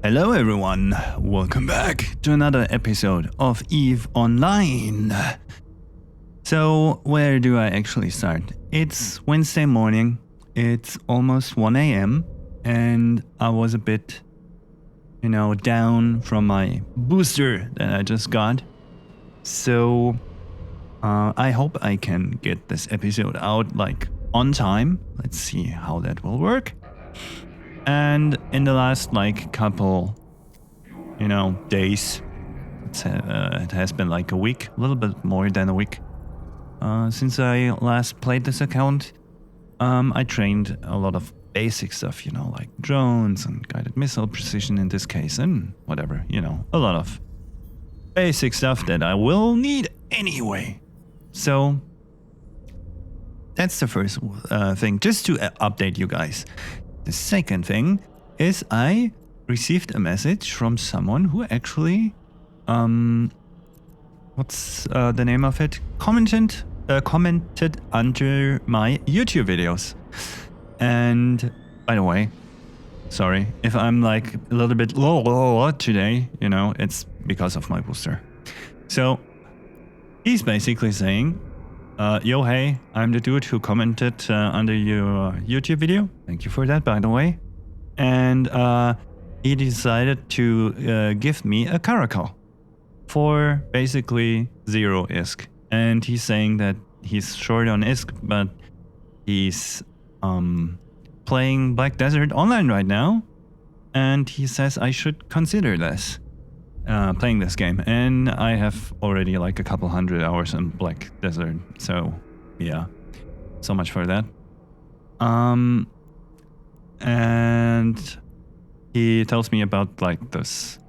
Hello everyone, welcome back to another episode of EVE Online. So where do I actually start? It's Wednesday morning, it's almost 1 a.m. and I was a bit, down from my booster that I just got. So I hope I can get this episode out on time. Let's see how that will work. And in the last couple, days, it has been like a week, a little bit more than a week, since I last played this account. I trained a lot of basic stuff, like drones and guided missile precision in this case, and whatever, a lot of basic stuff that I will need anyway. So that's the first thing, just to update you guys. The second thing is I received a message from someone who actually, what's the name of it? Commented under my YouTube videos. And by the way, sorry if I'm a little bit low today, it's because of my booster. So he's basically saying, yo, hey, I'm the dude who commented under your YouTube video. Thank you for that, by the way. And he decided to give me a caracal for basically 0 ISK. And he's saying that he's short on ISK, but he's playing Black Desert Online right now. And he says I should consider this. Playing this game, and I have already a couple hundred hours in Black Desert, so yeah, so much for that. And he tells me about this,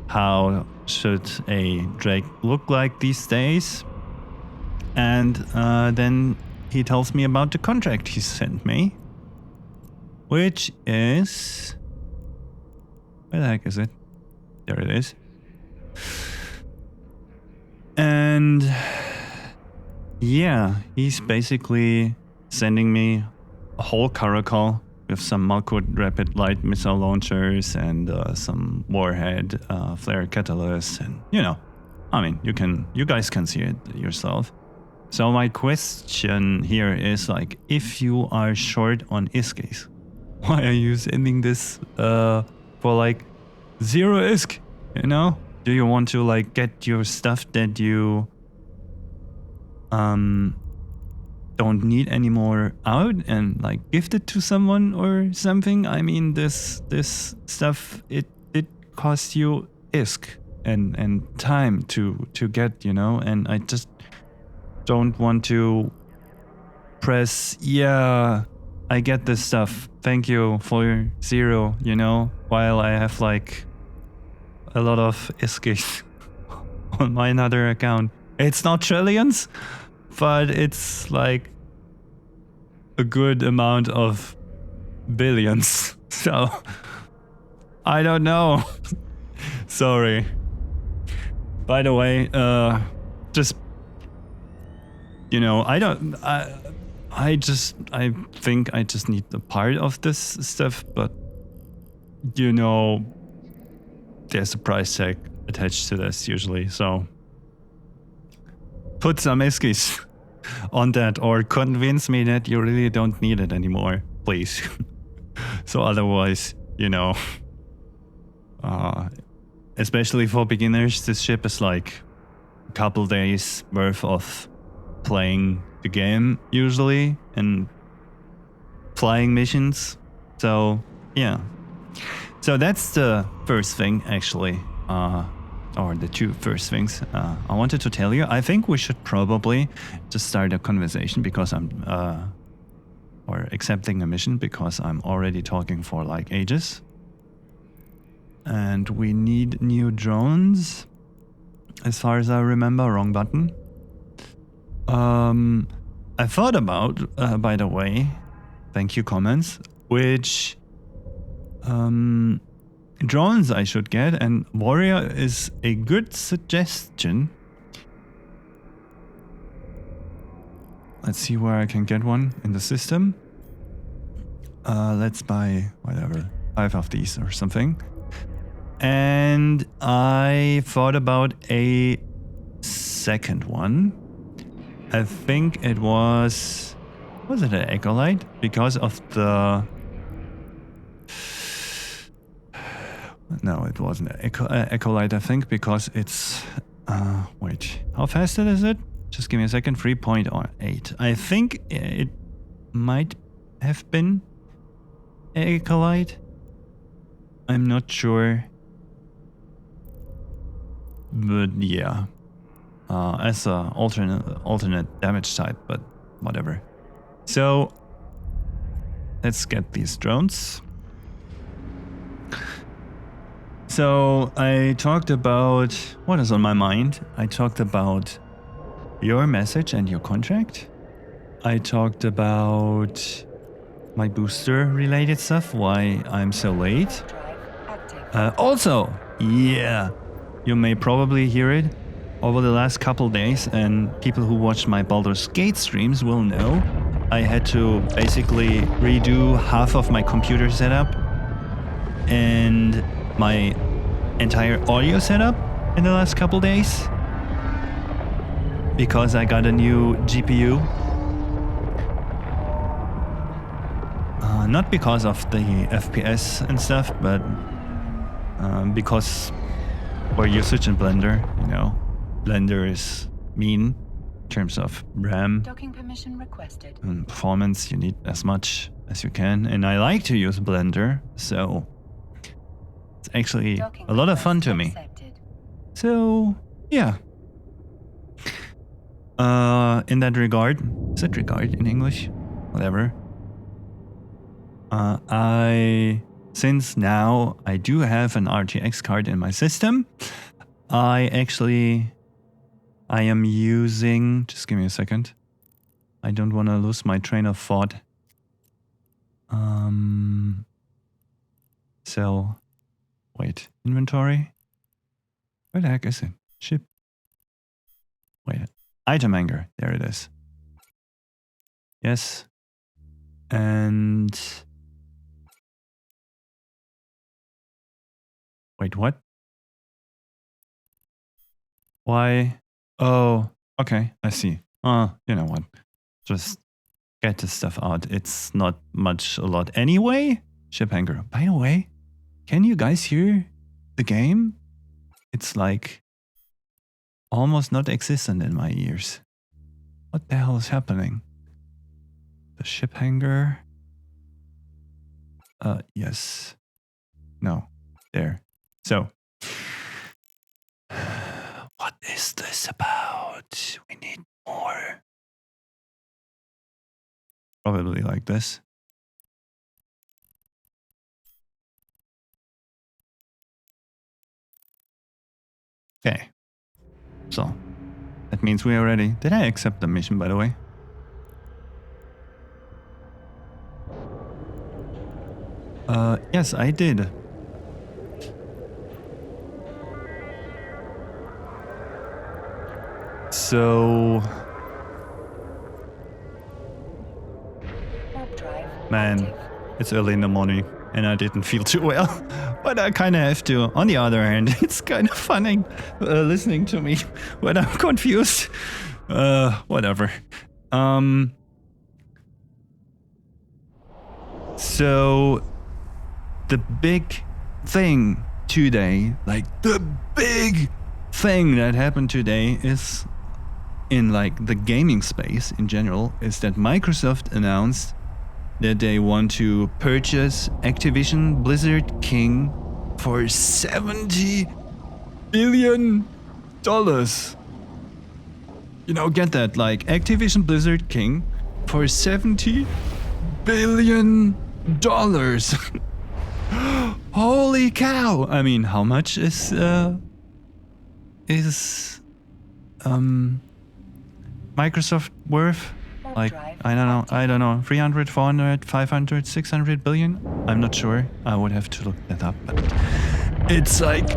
how should a Drake look like these days, and then he tells me about the contract he sent me, which is, where the heck is it? There it is. And yeah, he's basically sending me a whole caracal with some Malkut rapid light missile launchers and some warhead flare catalyst, and you guys can see it yourself. So my question here is if you are short on ISKs, why are you sending this for 0 ISK, Do you want to get your stuff that you don't need anymore out and gift it to someone or something? I mean, this stuff, it costs you ISK and time to get, and I just don't want to press, yeah, I get this stuff, thank you for 0, while I have a lot of ISKs on my another account. It's not trillions, but it's a good amount of billions. So I don't know. Sorry. By the way, just I think I just need a part of this stuff, but there's a price tag attached to this usually, so put some ISKs on that or convince me that you really don't need it anymore, please. So otherwise, especially for beginners, this ship is a couple days worth of playing the game usually and flying missions. So yeah. So that's the first thing, actually, or the two first things I wanted to tell you. I think we should probably just start a conversation because or accepting a mission because I'm already talking for ages. And we need new drones, as far as I remember, wrong button. I thought about, by the way, thank you comments, which drones I should get, and Warrior is a good suggestion. Let's see where I can get one in the system. Let's buy whatever 5 of these or something. And I thought about a second one. I think it was it an Ecolite? Because of the... No, it wasn't an Ecolite, I think, because it's... wait, how fast is it? Just give me a second. 3.8. I think it might have been Ecolite. I'm not sure. But yeah. As a alternate damage type, but whatever. So let's get these drones. So I talked about what is on my mind. I talked about your message and your contract. I talked about my booster related stuff, why I'm so late. Also, yeah, you may probably hear it over the last couple days, and people who watch my Baldur's Gate streams will know I had to basically redo half of my computer setup and my entire audio setup in the last couple days because I got a new GPU. Not because of the FPS and stuff, but because for usage in Blender, you know, Blender is mean in terms of RAM. Docking permission requested. And performance, you need as much as you can. And I like to use Blender, so it's actually a lot of fun to me. So, yeah. In that regard, is that regard in English? Whatever. Since now I do have an RTX card in my system, I am using, just give me a second. I don't want to lose my train of thought. So, wait, inventory? Where the heck is it? Ship. Wait, item anchor, there it is. Yes. And... Wait, what? Why? Oh, okay, I see. You know what? Just get this stuff out. It's not much a lot anyway. Ship anchor. By the way, can you guys hear the game? It's like almost not existent in my ears. What the hell is happening? The ship hangar. Yes. No. There. So. What is this about? We need more. Probably like this. Okay. So. That means we are ready. Did I accept the mission, by the way? Yes, I did. So... Man, it's early in the morning and I didn't feel too well. But I kind of have to. On the other hand, it's kind of funny listening to me when I'm confused. Whatever. So... The big thing today, like the big thing that happened today is in like the gaming space in general, is that Microsoft announced that they want to purchase Activision Blizzard King for $70 billion. You know, get that, like Activision Blizzard King for $70 billion. Holy cow! I mean, how much is Microsoft worth? Like, I don't know, 300, 400, 500, 600 billion? I'm not sure. I would have to look that up, but it's like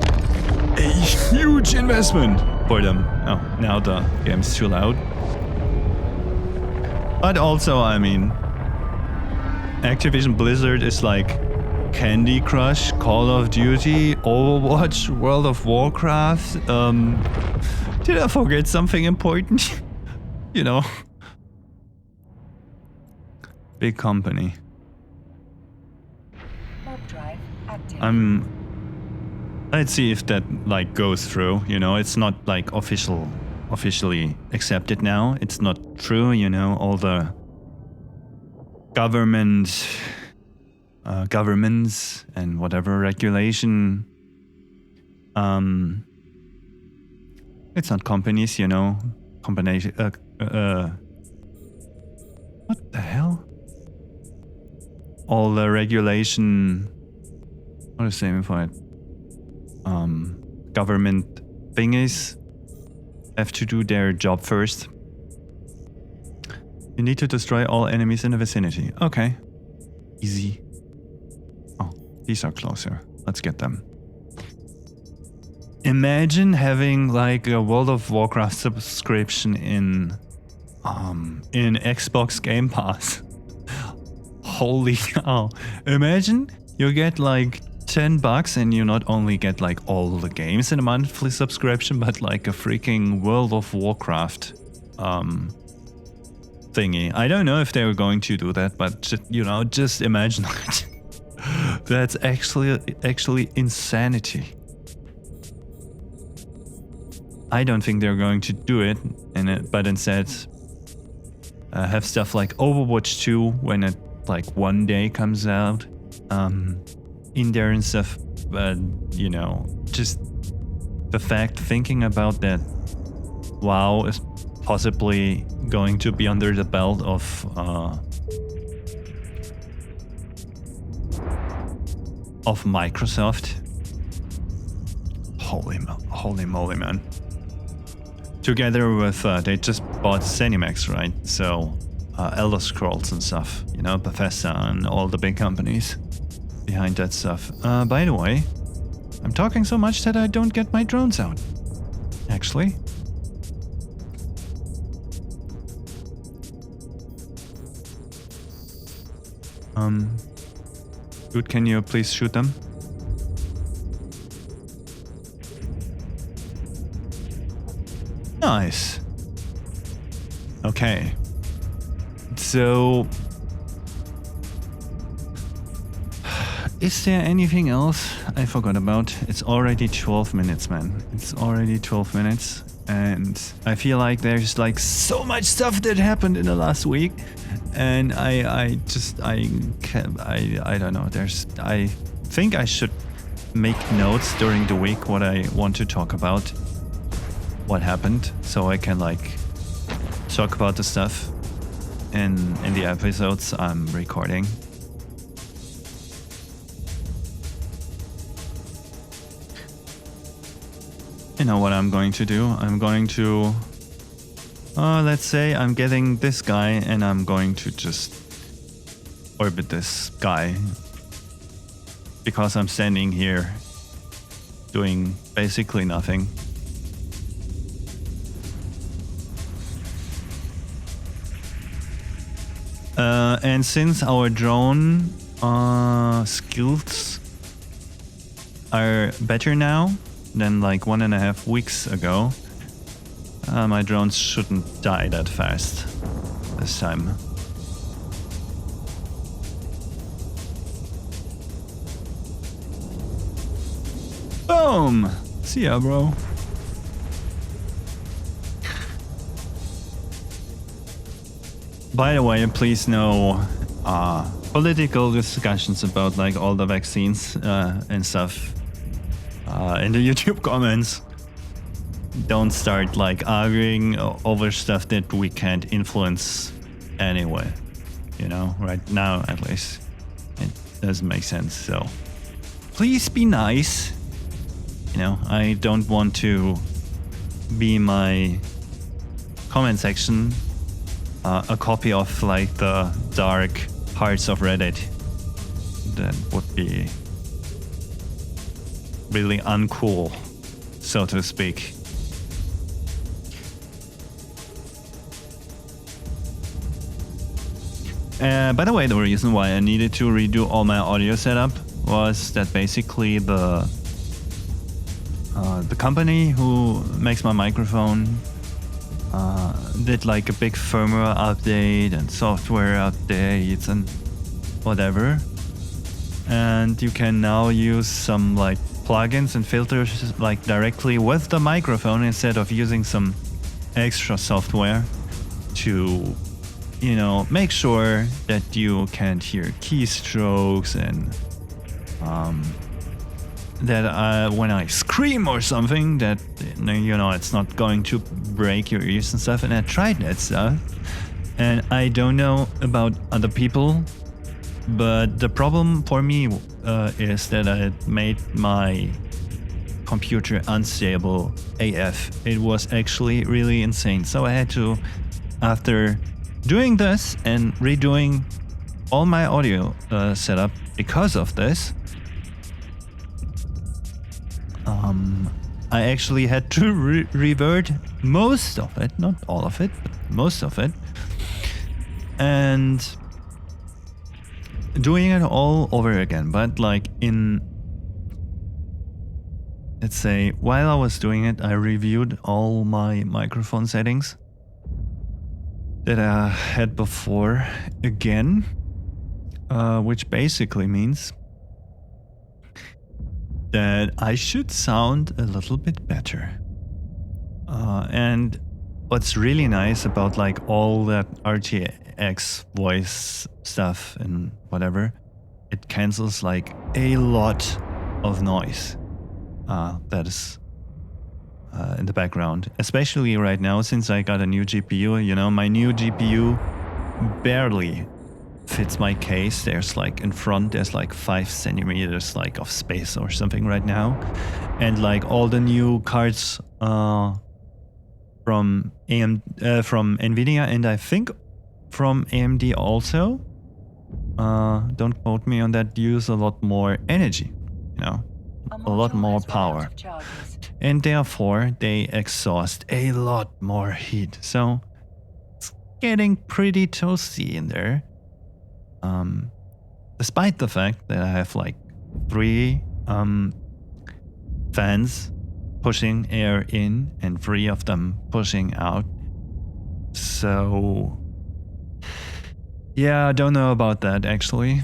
a huge investment for them. Oh, now the game's too loud. But also, I mean, Activision Blizzard is like Candy Crush, Call of Duty, Overwatch, World of Warcraft. Did I forget something important? You know. Big company. Let's see if that like goes through, you know. It's not like officially accepted now. It's not true, you know. All the governments and whatever regulation. It's not companies, you know. Combination. What the hell? All the regulation. What is the name for it? Government thingies have to do their job first. You need to destroy all enemies in the vicinity. Okay. Easy. Oh, these are closer. Let's get them. Imagine having like a World of Warcraft subscription in Xbox Game Pass. Holy cow. Imagine you get like $10 and you not only get like all the games in a monthly subscription, but like a freaking World of Warcraft thingy. I don't know if they were going to do that, but just, you know, just imagine that. That's actually insanity. I don't think they're going to do it, but instead have stuff like Overwatch 2 when it like one day comes out in there and stuff. But you know, just the fact thinking about that, WoW is possibly going to be under the belt of Microsoft. Holy moly, man. Together with, they just bought ZeniMax, right? So, Elder Scrolls and stuff, you know, Bethesda and all the big companies behind that stuff. By the way, I'm talking so much that I don't get my drones out, actually. Dude, can you please shoot them? Nice. Okay. So, is there anything else I forgot about? It's already 12 minutes, man. It's already 12 minutes. And I feel like there's like so much stuff that happened in the last week. And I don't know. I think I should make notes during the week what I want to talk about, what happened, so I can like talk about the stuff in the episodes I'm recording. You know what I'm going to do? I'm going to let's say I'm getting this guy and I'm going to just orbit this guy because I'm standing here doing basically nothing. And since our drone skills are better now than like 1.5 weeks ago, my drones shouldn't die that fast this time. Boom! See ya, bro. By the way, please no political discussions about like all the vaccines and stuff in the YouTube comments. Don't start like arguing over stuff that we can't influence anyway. You know, right now at least. It doesn't make sense, so please be nice. You know, I don't want to be my comment section a copy of like the dark parts of Reddit. That would be really uncool, so to speak. By the way, the reason why I needed to redo all my audio setup was that basically the company who makes my microphone did like a big firmware update and software updates and whatever. And you can now use some like plugins and filters like directly with the microphone instead of using some extra software to, you know, make sure that you can't hear keystrokes and that when I scream or something that, you know, it's not going to break your ears and stuff. And I tried that stuff, and I don't know about other people, but the problem for me is that I made my computer unstable AF. It was actually really insane. So I had to, after doing this and redoing all my audio setup because of this, I actually had to revert most of it, not all of it, but most of it, and doing it all over again. But like in, let's say, while I was doing it, I reviewed all my microphone settings that I had before again, which basically means that I should sound a little bit better. And what's really nice about like all that RTX voice stuff and whatever, it cancels like a lot of noise that is in the background, especially right now since I got a new GPU. You know, my new GPU barely fits my case. There's like in front, there's like 5 centimeters like of space or something right now, and like all the new cards from Nvidia, and I think from AMD also, don't quote me on that, use a lot more energy, you know, a lot more power, and therefore they exhaust a lot more heat. So it's getting pretty toasty in there. Despite the fact that I have like 3 fans pushing air in and 3 of them pushing out. So yeah, I don't know about that actually.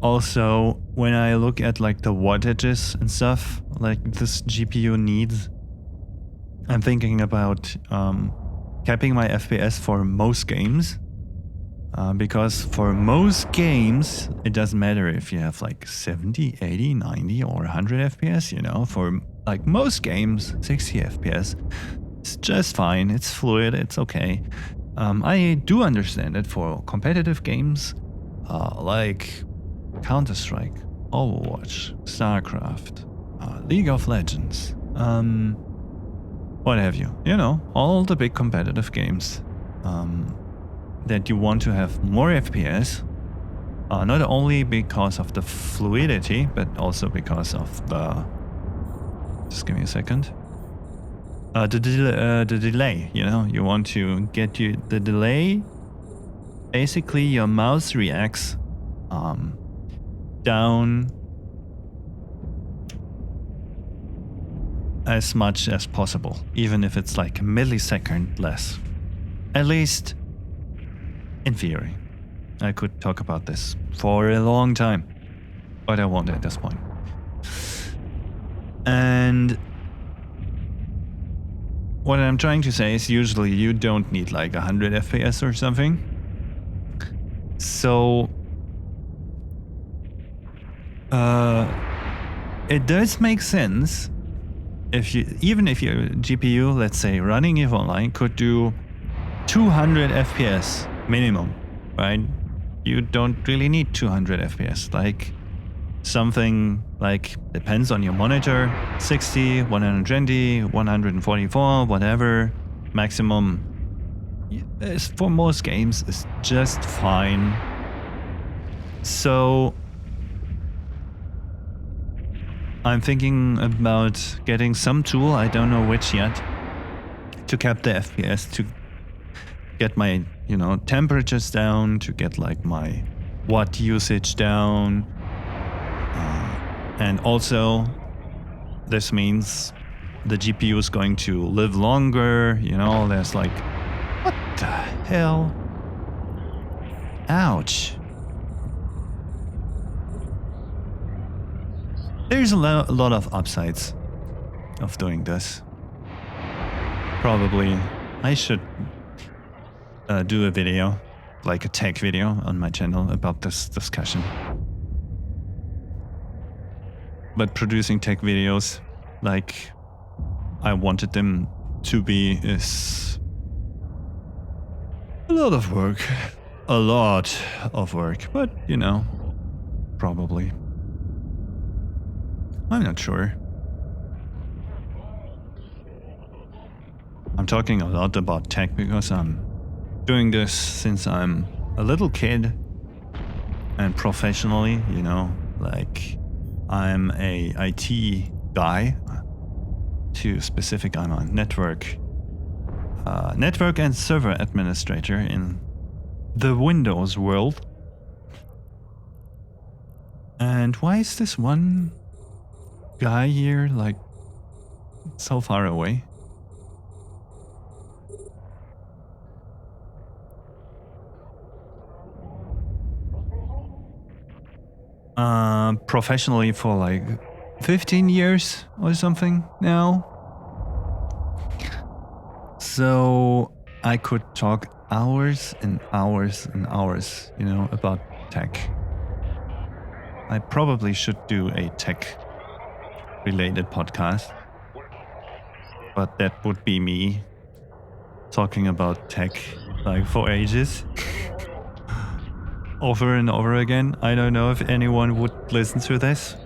Also, when I look at like the wattages and stuff like this GPU needs, I'm thinking about capping my FPS for most games. Because for most games, it doesn't matter if you have like 70, 80, 90 or 100 FPS, you know, for like most games, 60 FPS, it's just fine, it's fluid, it's okay. I do understand that for competitive games, like Counter-Strike, Overwatch, StarCraft, League of Legends, what have you, you know, all the big competitive games, that you want to have more FPS, not only because of the fluidity, but also because of the, just give me a second, the delay, you know, you want to get the delay, basically your mouse reacts down as much as possible, even if it's like a millisecond less, at least in theory. I could talk about this for a long time, but I won't at this point. And what I'm trying to say is usually you don't need like 100 FPS or something. So it does make sense if you, even if your GPU, let's say running EVE Online, could do 200 FPS minimum, right? You don't really need 200 FPS. Like something like, depends on your monitor, 60, 120, 144, whatever, maximum is for most games is just fine. So I'm thinking about getting some tool, I don't know which yet, to cap the FPS, to get my you know, temperatures down, to get like my watt usage down. And also, this means the GPU is going to live longer. You know, there's like, what the hell? Ouch. There's a lot of upsides of doing this. Probably I should do a video, like a tech video on my channel about this discussion. But producing tech videos like I wanted them to be is a lot of work. A lot of work, but you know, probably. I'm not sure. I'm talking a lot about tech because I'm doing this since I'm a little kid, and professionally, you know, like I'm a IT guy. To specific, I'm a network and server administrator in the Windows world. And why is this one guy here like so far away? Professionally for like 15 years or something now. So I could talk hours and hours and hours, you know, about tech. I probably should do a tech related podcast, but that would be me talking about tech like for ages. Over and over again. I don't know if anyone would listen to this.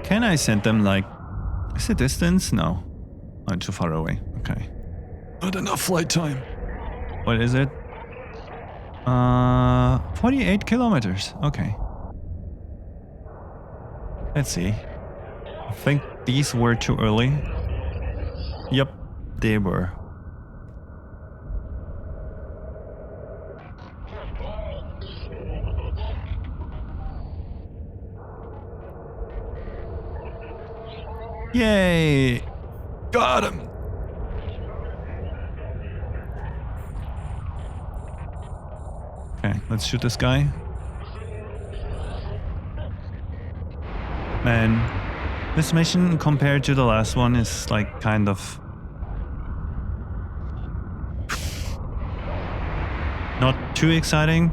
Can I send them like... Is it distance? No. I'm too far away. Okay. Not enough flight time. What is it? 48 kilometers. Okay. Let's see. I think these were too early. Yep, they were. Yay! Got him! Okay, let's shoot this guy. Man, this mission compared to the last one is like kind of not too exciting,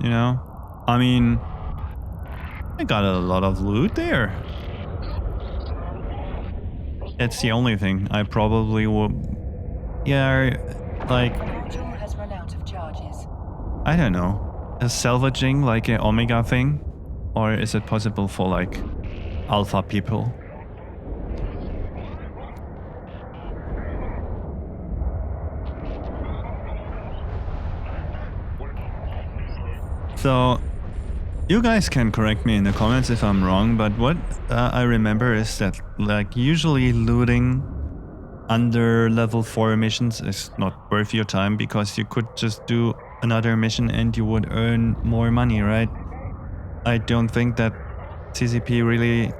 you know? I mean, I got a lot of loot there. That's the only thing. I probably will... Yeah, like... Module has run out of charges. I don't know. Is salvaging like an Omega thing? Or is it possible for like Alpha people? So, you guys can correct me in the comments if I'm wrong, but what I remember is that like usually looting under level 4 missions is not worth your time because you could just do another mission and you would earn more money, right? I don't think that CCP really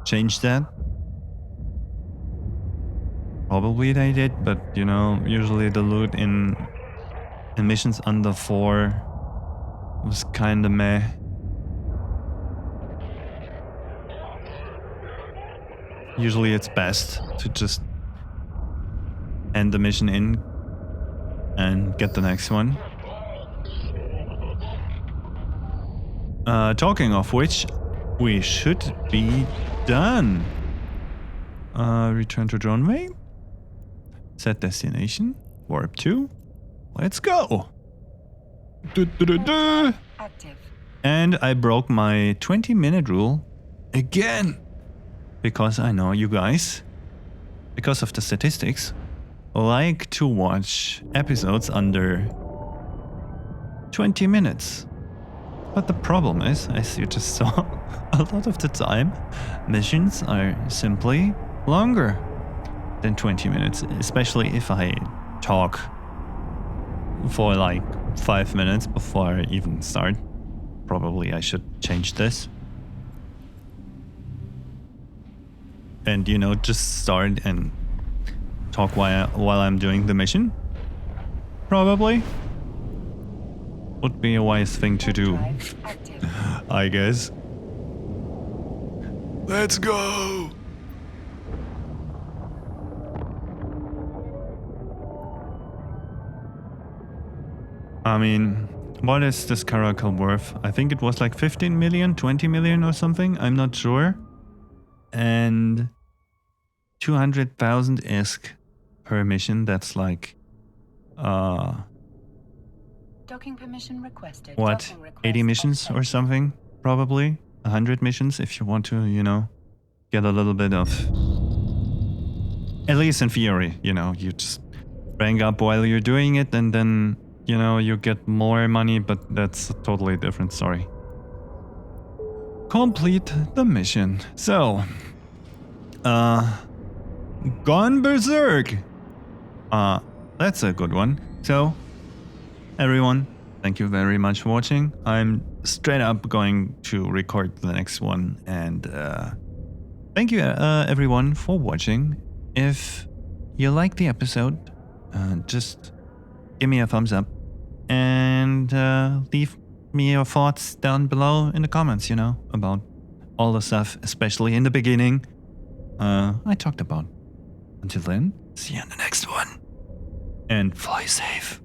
changed that. Probably they did, but you know, usually the loot in missions under 4 was kinda meh. Usually it's best to just end the mission in and get the next one. Talking of which, we should be done. Return to drone way. Set destination. Warp 2. Let's go. Active. And I broke my 20-minute rule again. Because I know you guys, because of the statistics, like to watch episodes under 20 minutes. But the problem is, as you just saw, a lot of the time, missions are simply longer than 20 minutes, especially if I talk for like 5 minutes before I even start. Probably I should change this. And, you know, just start and talk while I'm doing the mission. Probably. Would be a wise thing to do, Drive active. I guess. Let's go! I mean, what is this caracal worth? I think it was like 15 million, 20 million or something. I'm not sure. And 200,000 ISK per mission. That's like, Docking permission requested. what, Docking request 80 missions accepted. or something? Probably 100 missions if you want to, you know, get a little bit of, at least in theory, you know, you just rank up while you're doing it and then, you know, you get more money, but that's a totally different story. Complete the mission. So, gone berserk. That's a good one. So, everyone, thank you very much for watching. I'm straight up going to record the next one, and thank you everyone for watching. If you like the episode, just give me a thumbs up and leave me your thoughts down below in the comments, you know, about all the stuff, especially in the beginning I talked about. Until then, see you in the next one, and fly safe.